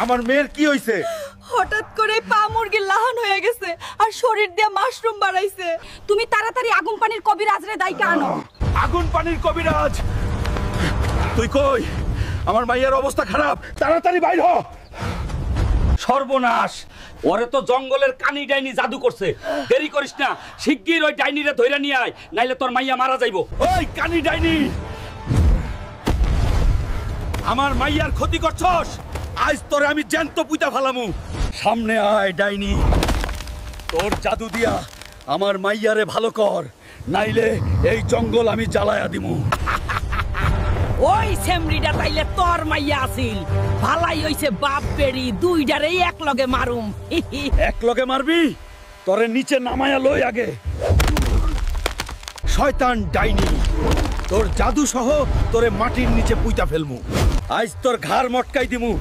আমার মেয়ের কি হইছে? হঠাৎ করে পা মুরগির লাহান হয়ে গেছে আর শরীর দিয়ে মাশরুম বাড়াইছে। তুমি তাড়াতাড়ি আগুন পানির কবিরাজরে দাইকা আনো। আগুন পানির কবিরাজ? তুই কই? আমার মাইয়ার অবস্থা খারাপ, তাড়াতাড়ি বাইর হ। সর্বনাশ, ওরে তো জঙ্গলের কানি ডাইনি জাদু করছে। দেরি করিস না, শিগগির ওই ডাইনিরে ধইরা নিয়ে আয়, নাইলে তোর মাইয়া মারা যাইবো। ওই কানি ডাইনি, আমার মাইয়ার ক্ষতি করছস, আজ তোরে আমি জ্যান্ত পুইতা ফালামু। সামনে আয় ডাইনি, তোর জাদু দিয়া আমার মাইয়ারে ভালো কর, নাইলে এই জঙ্গল আমি জ্বালায়া দিমু। ওই সেমরিটা তাইলে তোর মাইয়া আছিল। ভালাই হইছে বাপ বেড়ি দুইটারেই এক লগে মারুম। এক লগে মারবি? তোরে নিচে নামায়া লই আগে। শয়তান ডাইনি, তোর জাদু সহ তোরে মাটির নিচে পুইতা ফেলমু। আজ তোর ঘাড় মটকাই দিমু।